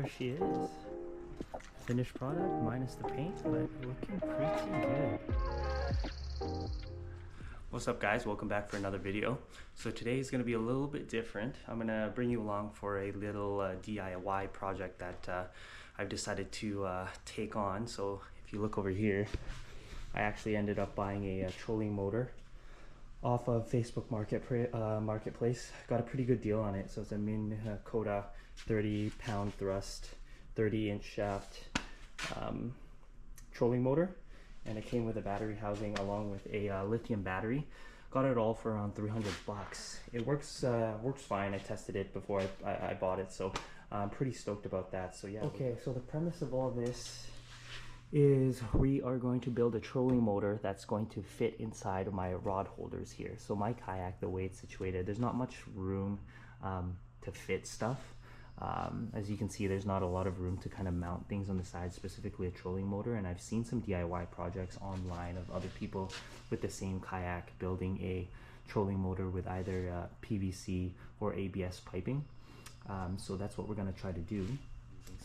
there she is. Finished product minus the paint, but looking pretty good. What's up guys, welcome back for another video. So today is going to be a little bit different. I'm going to bring you along for a little DIY project that I've decided to take on. So if you look over here, I actually ended up buying a trolling motor off of Facebook Marketplace. Got a pretty good deal on it. So it's a Minn Kota 30-pound thrust, 30-inch shaft trolling motor, and it came with a battery housing along with a lithium battery. Got it all for around 300 bucks. It works fine. I tested it before I bought it, so I'm pretty stoked about that. So yeah. Okay, so the premise of all this is we are going to build a trolling motor that's going to fit inside of my rod holders here. So my kayak, the way it's situated, there's not much room to fit stuff. As you can see, there's not a lot of room to kind of mount things on the side, specifically a trolling motor. And I've seen some DIY projects online of other people with the same kayak building a trolling motor with either PVC or ABS piping. So that's what we're going to try to do.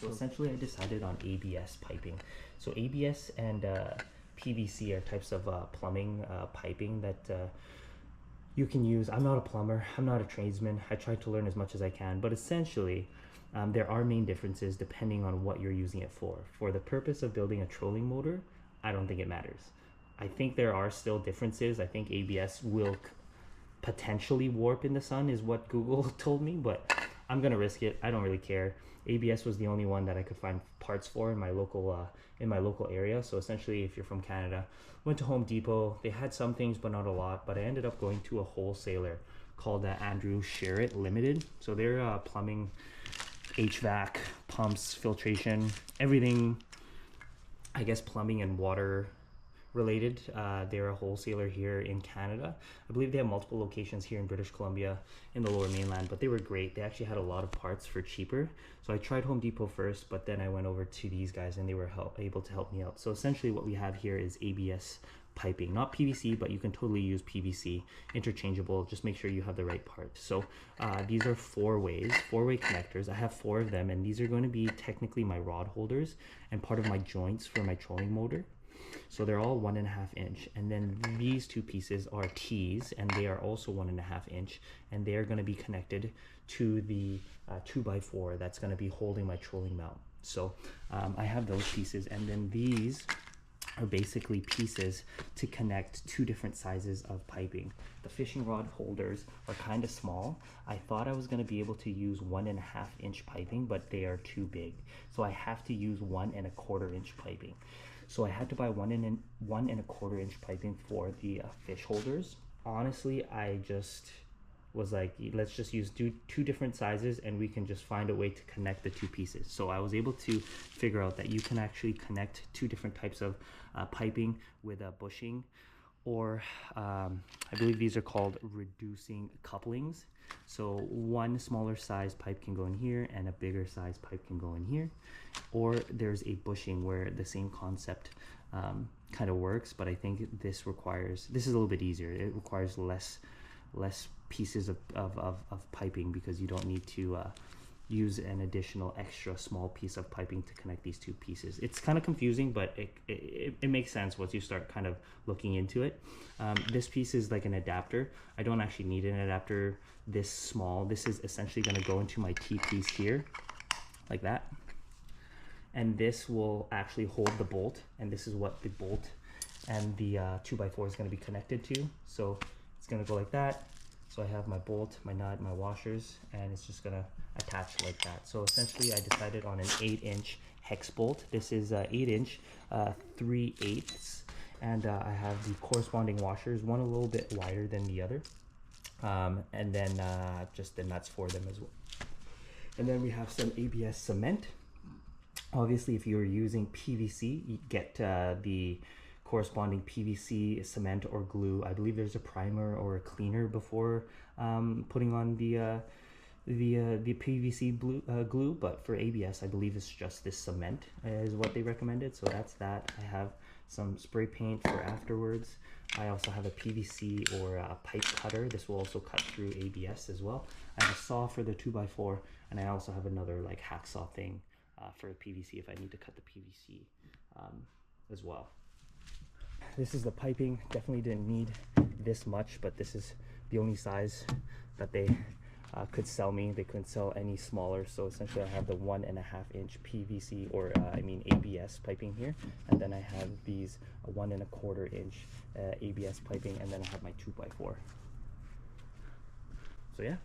So essentially I decided on ABS piping. So ABS and PVC are types of plumbing piping that you can use. I'm not a plumber, I'm not a tradesman. I try to learn as much as I can, but essentially there are main differences depending on what you're using it for. For the purpose of building a trolling motor, I don't think it matters. I think there are still differences. I think ABS will potentially warp in the sun is what Google told me, but I'm gonna risk it. I don't really care. ABS was the only one that I could find parts for in my local area. So essentially, if you're from Canada, went to Home Depot. They had some things, but not a lot. But I ended up going to a wholesaler called Andrew Sherritt Limited. So they're plumbing, HVAC, pumps, filtration, everything. I guess plumbing and water related. They're a wholesaler here in Canada. I believe they have multiple locations here in British Columbia, in the Lower Mainland, but they were great. They actually had a lot of parts for cheaper. So I tried Home Depot first, but then I went over to these guys and they were able to help me out. So essentially what we have here is ABS piping, not PVC, but you can totally use PVC, interchangeable. Just make sure you have the right part. So these are four-way connectors. I have 4 of them, and these are going to be technically my rod holders and part of my joints for my trolling motor. So they're all 1.5 inch, and then these 2 pieces are T's, and they are also 1.5 inch, and they are going to be connected to the 2x4 that's going to be holding my trolling mount. So I have those pieces, and then these are basically pieces to connect 2 different sizes of piping. The fishing rod holders are kind of small. I thought I was going to be able to use 1.5 inch piping, but they are too big. So I have to use 1.25 inch piping. So I had to buy 1.25 inch piping for the fish holders. Honestly, I just was like, let's just use 2 different sizes and we can just find a way to connect the 2 pieces. So I was able to figure out that you can actually connect 2 different types of piping with a bushing, or I believe these are called reducing couplings. So one smaller size pipe can go in here and a bigger size pipe can go in here. Or there's a bushing where the same concept kind of works, but I think this is a little bit easier. It requires less pieces of piping because you don't need to use an additional extra small piece of piping to connect these 2 pieces. It's kind of confusing, but it makes sense once you start kind of looking into it. This piece is like an adapter. I don't actually need an adapter this small. This is essentially going to go into my T-piece here, like that. And this will actually hold the bolt, and this is what the bolt and the 2x4 is going to be connected to. So it's going to go like that. So I have my bolt, my nut, my washers, and it's just gonna attach like that. So essentially I decided on an 8-inch hex bolt. This is 8-inch 3/8, and I have the corresponding washers, one a little bit wider than the other, and then just the nuts for them as well. And then we have some ABS cement. Obviously, if you're using PVC, you get the corresponding PVC cement or glue. I believe there's a primer or a cleaner before putting on the PVC glue, but for ABS I believe it's just this cement is what they recommended. So that's that. I have some spray paint for afterwards. I also have a PVC or a pipe cutter. This will also cut through ABS as well. I have a saw for the 2x4, and I also have another like hacksaw thing for PVC if I need to cut the PVC as well. This is the piping. Definitely didn't need this much, but this is the only size that they could sell me. They couldn't sell any smaller, so essentially I have the 1.5 inch PVC, or ABS piping here, and then I have these 1.25 inch ABS piping, and then I have my 2x4. So yeah,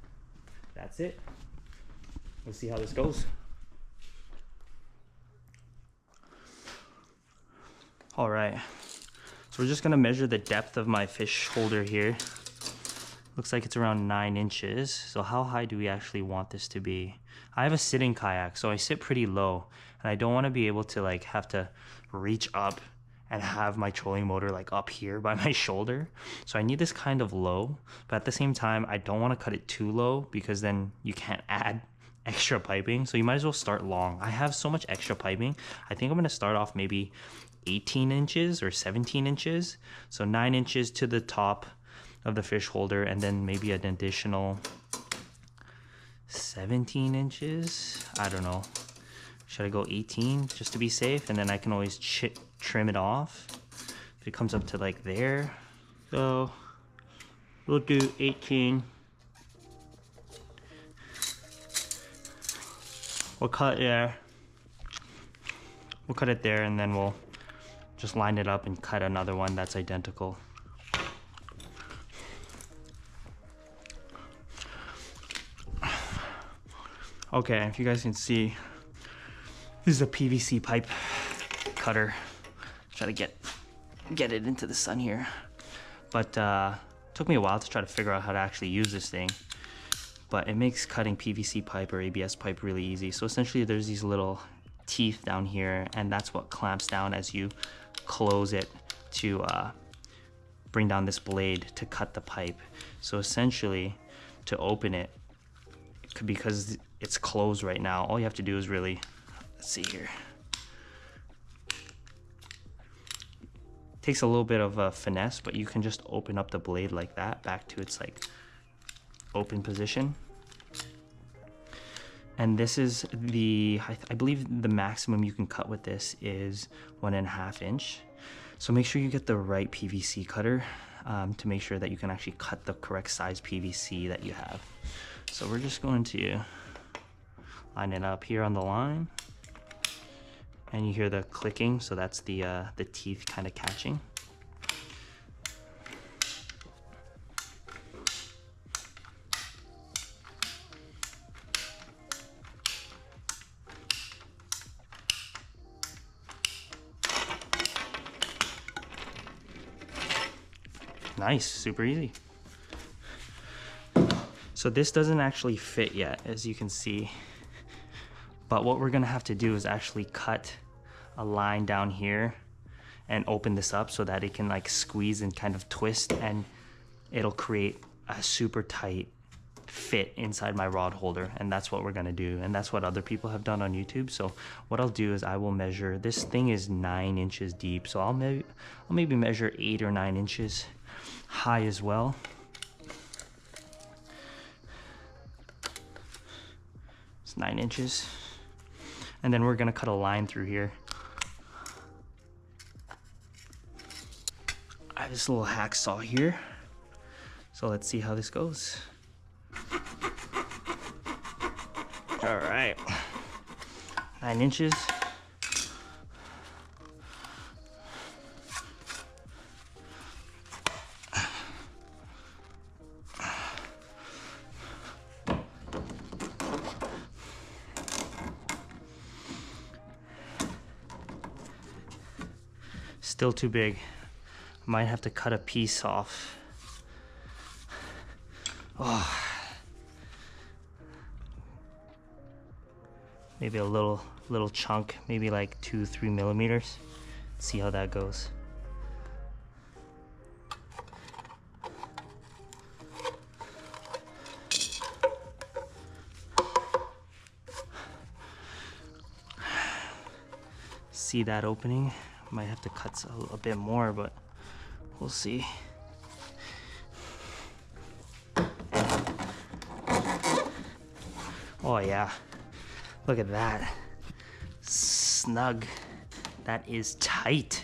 that's it. We'll see how this goes. All right, so we're just gonna measure the depth of my fish holder here. Looks like it's around 9 inches. So how high do we actually want this to be? I have a sitting kayak, so I sit pretty low, and I don't want to be able to like have to reach up and have my trolling motor like up here by my shoulder. So I need this kind of low, but at the same time, I don't want to cut it too low because then you can't add extra piping. So you might as well start long. I have so much extra piping. I think I'm going to start off maybe 18 inches or 17 inches. So 9 inches to the top of the fish holder, and then maybe an additional 17 inches. I don't know. Should I go 18 just to be safe? And then I can always trim it off if it comes up to like there. So we'll do 18. We'll cut there. We'll cut it there, and then we'll just line it up and cut another one that's identical. Okay, if you guys can see, this is a PVC pipe cutter. Try to get it into the sun here. But took me a while to try to figure out how to actually use this thing. But it makes cutting PVC pipe or ABS pipe really easy. So essentially there's these little teeth down here, and that's what clamps down as you close it to bring down this blade to cut the pipe. So essentially, to open it, because it's closed right now, all you have to do is really, let's see here. Takes a little bit of finesse, but you can just open up the blade like that back to its like open position. And this is the, I believe the maximum you can cut with this is 1.5 inch. So make sure you get the right PVC cutter to make sure that you can actually cut the correct size PVC that you have. So we're just going to line it up here on the line, and you hear the clicking, so that's the teeth kind of catching. Nice, super easy. So this doesn't actually fit yet, as you can see. But what we're gonna have to do is actually cut a line down here and open this up so that it can like squeeze and kind of twist, and it'll create a super tight fit inside my rod holder. And that's what we're gonna do, and that's what other people have done on YouTube. So what I'll do is I will measure, this thing is 9 inches deep, so I'll maybe measure 8 or 9 inches high as well. It's 9 inches. And then we're gonna cut a line through here. I have this little hacksaw here. So let's see how this goes. All right, 9 inches. Still too big. Might have to cut a piece off. Oh. Maybe a little chunk, maybe like 2-3 millimeters. See how that goes. See that opening? Might have to cut a bit more, but we'll see. Oh yeah, look at that. snug. That is tight.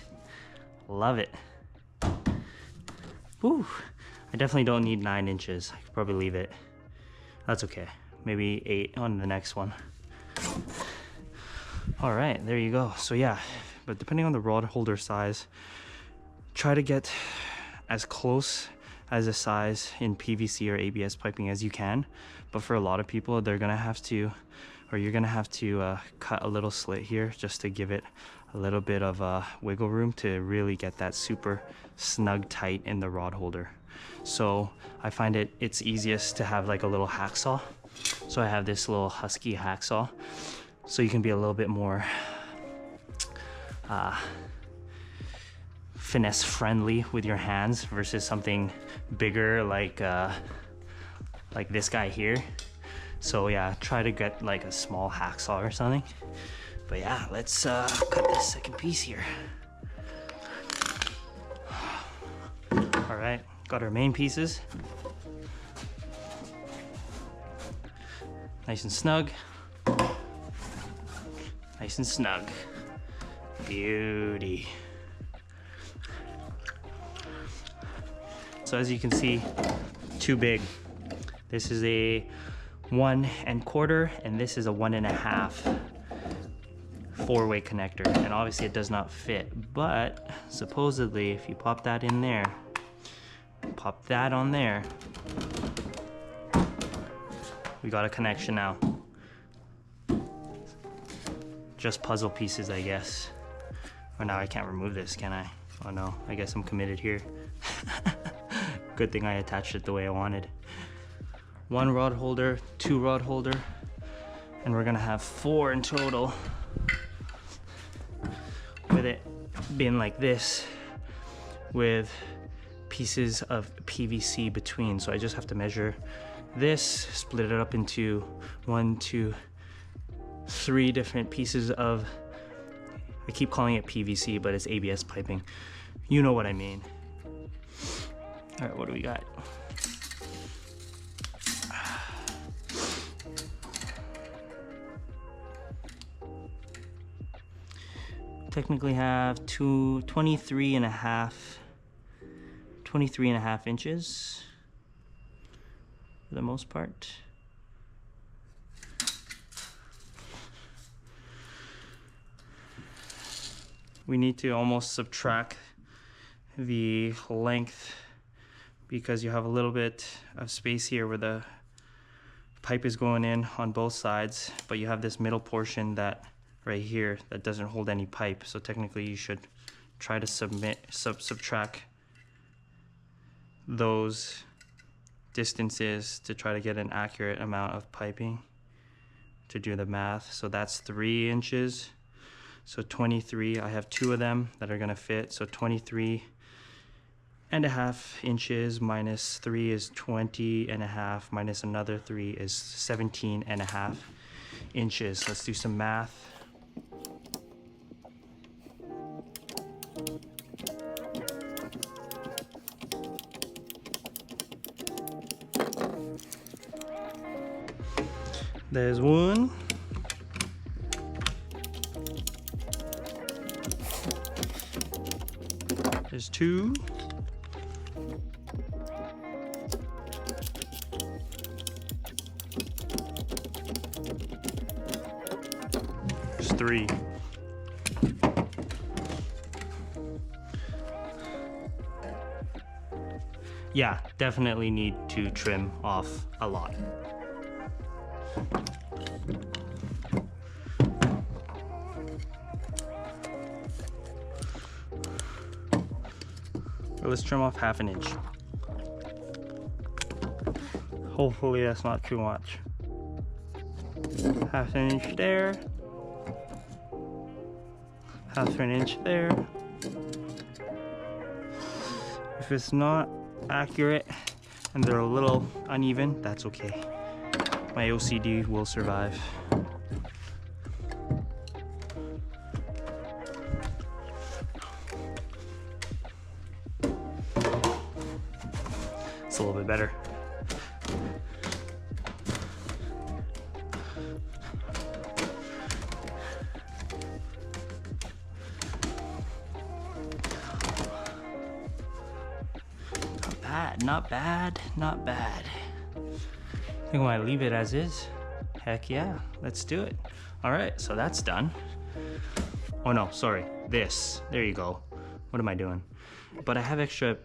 Love it. Whew. I definitely don't need 9 inches. I could probably leave it. That's okay. Maybe 8 on the next one. All right, there you go. So yeah, but depending on the rod holder size, try to get as close as a size in PVC or ABS piping as you can. But for a lot of people, they're gonna have to, or you're gonna have to cut a little slit here just to give it a little bit of wiggle room to really get that super snug tight in the rod holder. So I find it's easiest to have like a little hacksaw. So I have this little Husky hacksaw, so you can be a little bit more finesse friendly with your hands versus something bigger like this guy here. So yeah, try to get like a small hacksaw or something. But yeah, let's cut this second piece here. All right, got our main pieces. Nice and snug. Nice and snug. Beauty. So as you can see, too big. This is a 1 1/4 and this is a 1 1/2 4-way connector, and obviously it does not fit, but supposedly if you pop that in there, pop that on there, we got a connection now. Just puzzle pieces, I guess. Oh, now I can't remove this, can I? Oh no, I guess I'm committed here. Good thing I attached it the way I wanted. 1 rod holder, 2 rod holder, and we're gonna have 4 in total, with it being like this with pieces of PVC between. So I just have to measure this, split it up into 1, 2, 3 different pieces of, I keep calling it PVC, but it's ABS piping. You know what I mean. All right, what do we got? Technically have 23 and a half inches for the most part. We need to almost subtract the length because you have a little bit of space here where the pipe is going in on both sides, but you have this middle portion that right here that doesn't hold any pipe. So technically you should try to subtract those distances to try to get an accurate amount of piping to do the math. So that's 3 inches. So 23, I have 2 of them that are gonna fit. So 23 and a half inches minus 3 is 20 and a half, minus another 3 is 17 and a half inches. Let's do some math. There's 1. There's 2. There's 3. Yeah, definitely need to trim off a lot. Let's trim off 1/2 inch. Hopefully that's not too much. 1/2 inch there. 1/2 inch there. If it's not accurate and they're a little uneven, that's okay. My OCD will survive. It's a little bit better. not bad, not bad. I think I might leave it as is. Heck yeah, let's do it. All right, so that's done. Oh no, sorry, this, there you go. What am I doing? But I have extra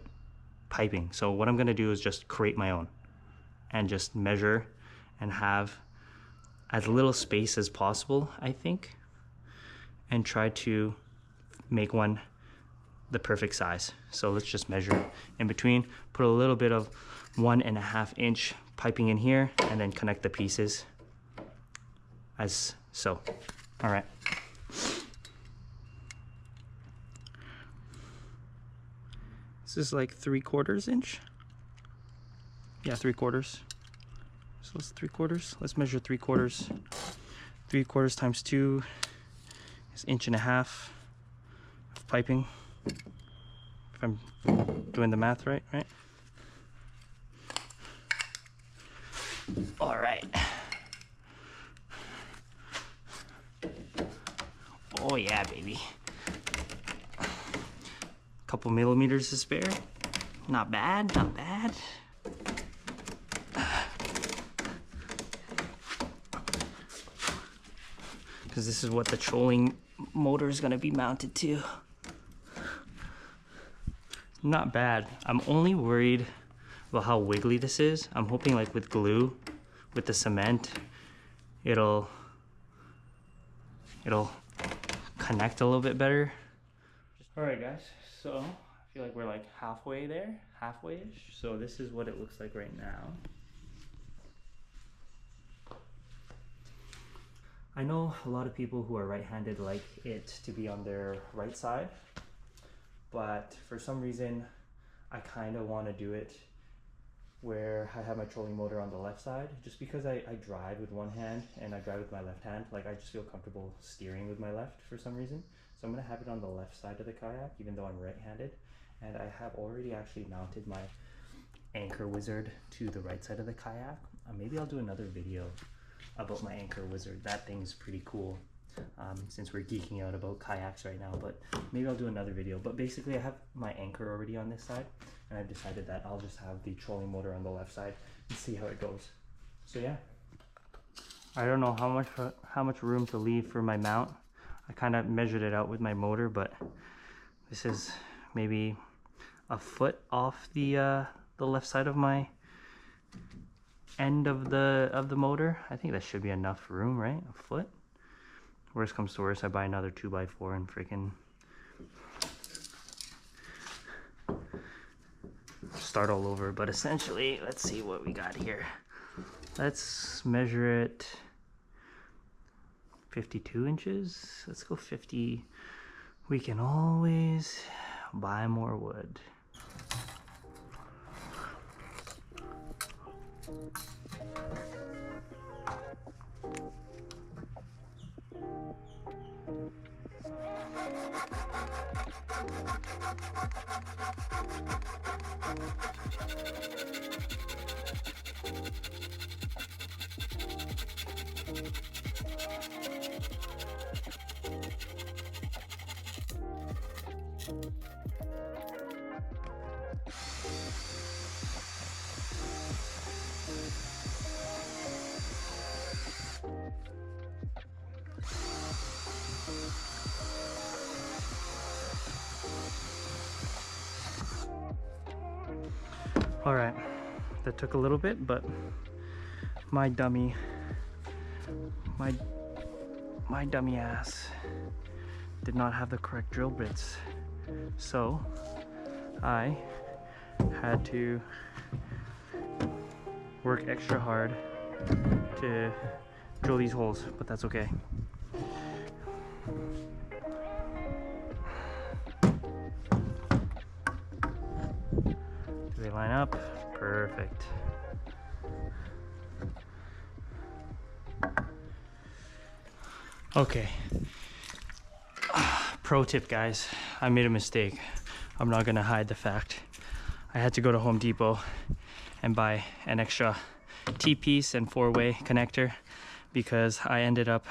piping, so what I'm gonna do is just create my own and just measure and have as little space as possible, I think, and try to make one the perfect size. So let's just measure in between, put a little bit of 1.5 inch piping in here, and then connect the pieces as so. All right. This is like 3/4 inch. Yeah, 3/4. So it's 3/4. Let's measure 3/4. 3/4 times 2 is 1.5 inches of piping. If I'm doing the math right? All right. Oh yeah, baby. Couple millimeters to spare. Not bad, not bad. Because this is what the trolling motor is gonna be mounted to. Not bad. I'm only worried about how wiggly this is. I'm hoping like with glue, with the cement, it'll connect a little bit better. All right guys, so I feel like we're like halfway there, halfway-ish. So this is what it looks like right now. I know a lot of people who are right-handed like it to be on their right side, but for some reason I kind of want to do it where I have my trolling motor on the left side, just because I drive with one hand and I drive with my left hand. Like, I just feel comfortable steering with my left for some reason. So I'm gonna have it on the left side of the kayak, even though I'm right-handed. And I have already actually mounted my anchor wizard to the right side of the kayak. Maybe I'll do another video about my anchor wizard. That thing's pretty cool, since we're geeking out about kayaks right now, but maybe I'll do another video. But basically I have my anchor already on this side, and I've decided that I'll just have the trolling motor on the left side and see how it goes. So yeah, I don't know how much room to leave for my mount. I kind of measured it out with my motor, but this is maybe a foot off the left side of my end of the motor. I think that should be enough room, right? A foot. Worst comes to worst, I buy another 2x4 and freaking start all over. But essentially, let's see what we got here. Let's measure it. 52 inches. Let's go 50. We can always buy more wood. All right, that took a little bit, but my dummy ass did not have the correct drill bits, so I had to work extra hard to drill these holes, but that's okay. Do they line up? Perfect. Okay. Pro tip, guys. I made a mistake. I'm not gonna hide the fact. I had to go to Home Depot and buy an extra T-piece and 4-way connector because I ended up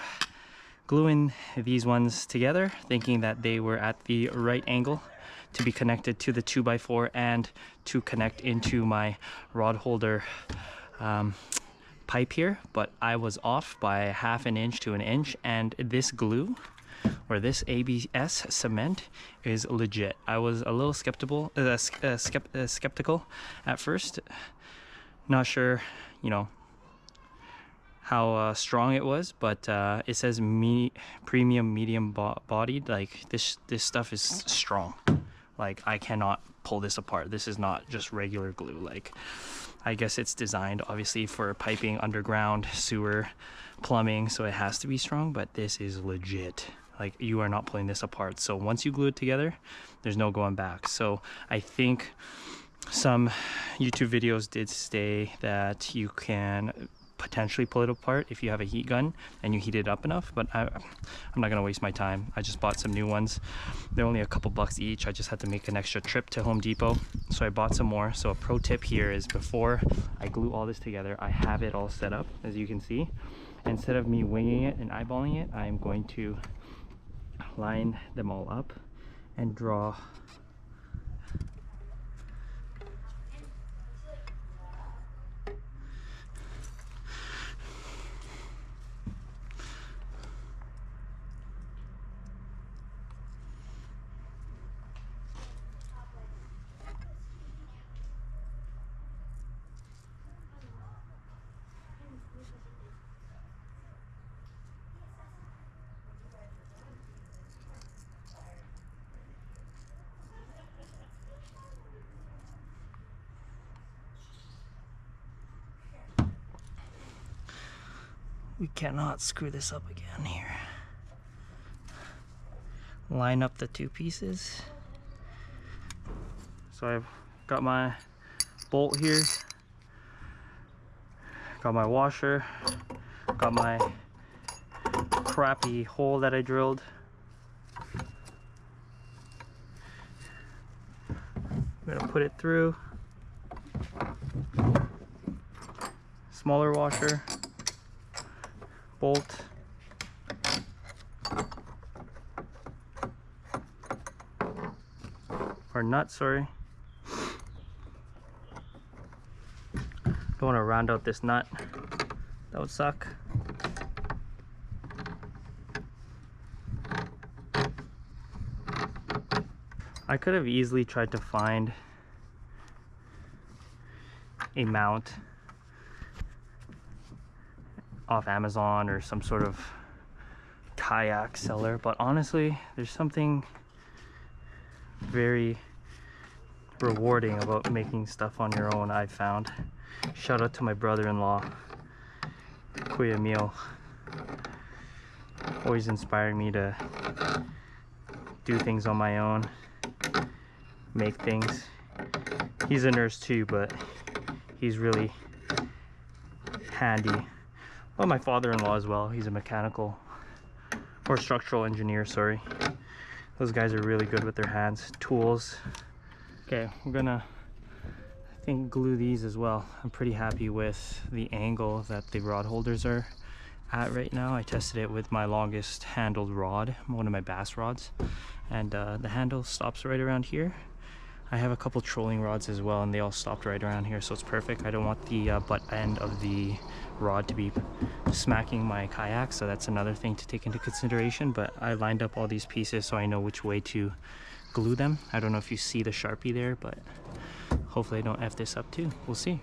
gluing these ones together thinking that they were at the right angle to be connected to the 2x4 and to connect into my rod holder pipe here, but I was off by 1/2 inch to 1 inch, and this glue or this ABS cement is legit. I was a little skeptical at first, not sure, you know, how strong it was, but it says premium medium bodied. Like this stuff is strong. Like I cannot pull this apart. This is not just regular glue. Like I guess it's designed obviously for piping underground, sewer, plumbing, so it has to be strong, but this is legit. Like you are not pulling this apart. So once you glue it together, there's no going back. So I think some YouTube videos did say that you can potentially pull it apart if you have a heat gun and you heat it up enough, but I'm not gonna waste my time. I just bought some new ones. They're only a couple bucks each. I just had to make an extra trip to Home Depot, so I bought some more. So a pro tip here is, before I glue all this together, I have it all set up, as you can see. Instead of me winging it and eyeballing it, I'm going to line them all up and draw We cannot screw this up again here. Line up the two pieces. So I've got my bolt here, got my washer, got my crappy hole that I drilled. I'm gonna put it through. Smaller washer, bolt, or nut, sorry. Don't want to round out this nut, that would suck. I could have easily tried to find a mount off Amazon or some sort of kayak seller, but honestly, there's something very rewarding about making stuff on your own, I've found. Shout out to my brother-in-law, Kuya Emil, always inspiring me to do things on my own, make things. He's a nurse too, but he's really handy. Well, my father-in-law as well. He's a mechanical or structural engineer, sorry. Those guys are really good with their hands, tools. Okay, we're gonna, I think, glue these as well. I'm pretty happy with the angle that the rod holders are at right now. I tested it with my longest handled rod, one of my bass rods, and the handle stops right around here. I have a couple trolling rods as well, and they all stopped right around here, so it's perfect. I don't want the butt end of the rod to be smacking my kayak, so that's another thing to take into consideration. But I lined up all these pieces so I know which way to glue them. I don't know if you see the Sharpie there, but hopefully I don't F this up too. We'll see.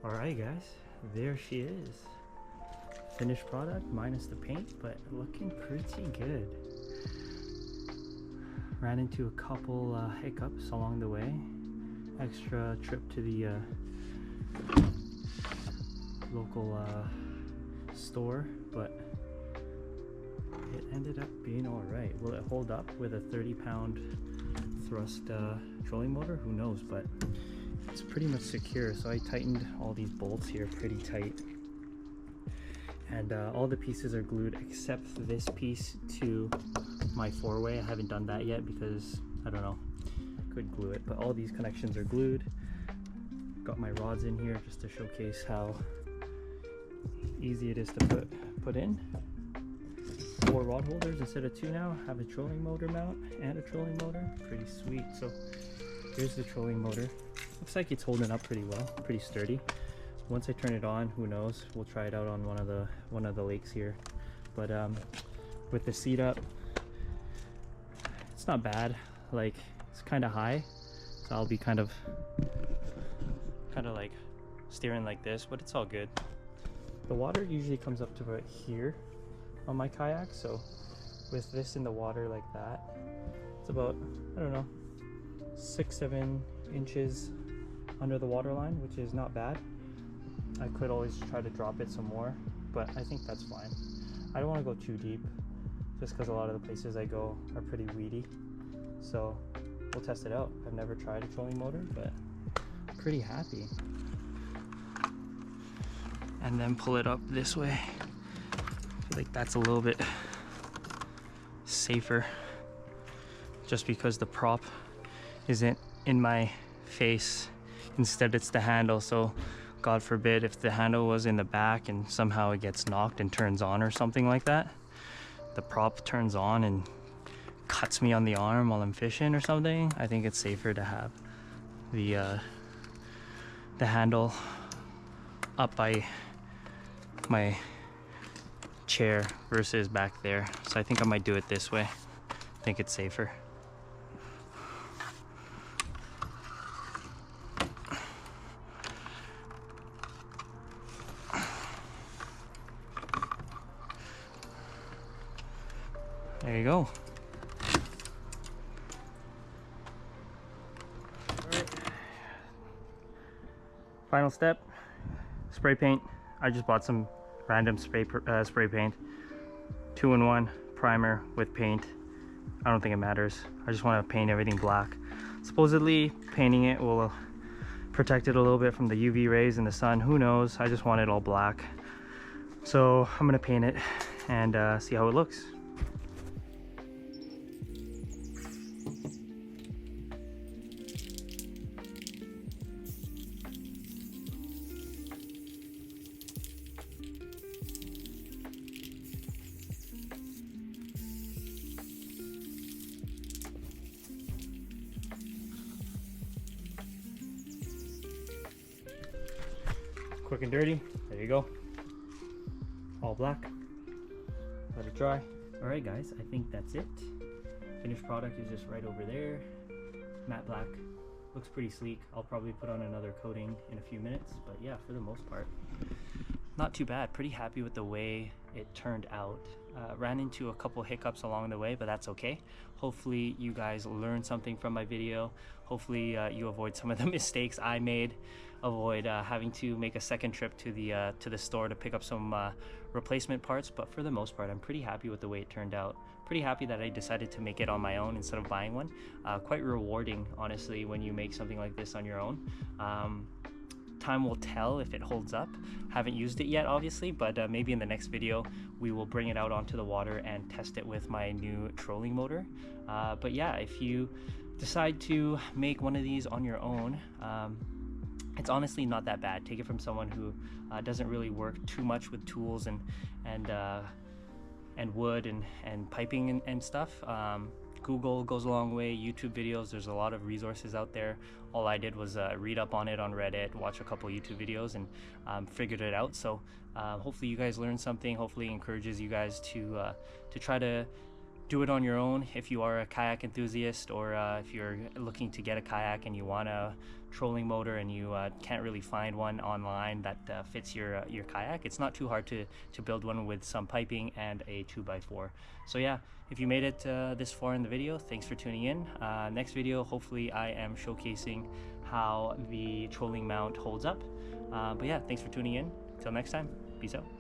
Alright guys, there she is. Finished product minus the paint, but looking pretty good. Ran into a couple hiccups along the way. Extra trip to the local store, but it ended up being alright. Will it hold up with a 30-pound thrust trolling motor? Who knows, but it's pretty much secure. So I tightened all these bolts here pretty tight, and all the pieces are glued except for this piece to my four-way. I haven't done that yet because I don't know, I could glue it, but all these connections are glued. Got my rods in here just to showcase how easy it is to put in. 4 rod holders instead of 2 now. Have a trolling motor mount and a trolling motor. Pretty sweet. So here's the trolling motor. Looks like it's holding up pretty well, pretty sturdy. Once I turn it on, who knows, we'll try it out on one of the lakes here. But with the seat up, it's not bad. Like, it's kind of high, so I'll be kind of like steering like this, but it's all good. The water usually comes up to about here on my kayak, so with this in the water like that, it's about, I don't know, 6-7 inches under the water line, which is not bad. I could always try to drop it some more, but I think that's fine. I don't want to go too deep just because a lot of the places I go are pretty weedy, so we'll test it out. I've never tried a trolling motor, but I'm pretty happy. And then pull it up this way. I feel like that's a little bit safer just because the prop isn't in my face. Instead it's the handle, so God forbid if the handle was in the back and somehow it gets knocked and turns on or something like that, the prop turns on and cuts me on the arm while I'm fishing or something. I think it's safer to have the handle up by my chair versus back there. So I think I might do it this way. I think it's safer. There you go. All right. Final step, spray paint. I just bought some random spray paint, 2-in-1 primer with paint. I don't think it matters. I just want to paint everything black. Supposedly painting it will protect it a little bit from the UV rays and the sun. Who knows? I just want it all black. So I'm gonna paint it and see how it looks. Quick and dirty, there you go. All black. Let it dry. All right guys, I think that's it. Finished product is just right over there. Matte black. Looks pretty sleek. I'll probably put on another coating in a few minutes, but yeah, for the most part, not too bad. Pretty happy with the way it turned out. Ran into a couple hiccups along the way, but that's okay. Hopefully you guys learned something from my video. Hopefully you avoid some of the mistakes I made. Avoid having to make a second trip to the store to pick up some replacement parts. But for the most part, I'm pretty happy with the way it turned out. Pretty happy that I decided to make it on my own instead of buying one. Quite rewarding, honestly, when you make something like this on your own. Time will tell if it holds up. Haven't used it yet, obviously, but maybe in the next video we will bring it out onto the water and test it with my new trolling motor. But yeah, if you decide to make one of these on your own, it's honestly not that bad. Take it from someone who doesn't really work too much with tools and wood and piping and stuff. Google goes a long way. YouTube videos, there's a lot of resources out there. All I did was read up on it on Reddit, watch a couple YouTube videos, and figured it out. So hopefully you guys learned something. Hopefully it encourages you guys to try to do it on your own if you are a kayak enthusiast, or if you're looking to get a kayak and you want a trolling motor and you can't really find one online that fits your kayak. It's not too hard to build one with some piping and a 2x4. So yeah, if you made it this far in the video, thanks for tuning in. Next video, hopefully I am showcasing how the trolling mount holds up. But yeah, thanks for tuning in. Till next time, peace out.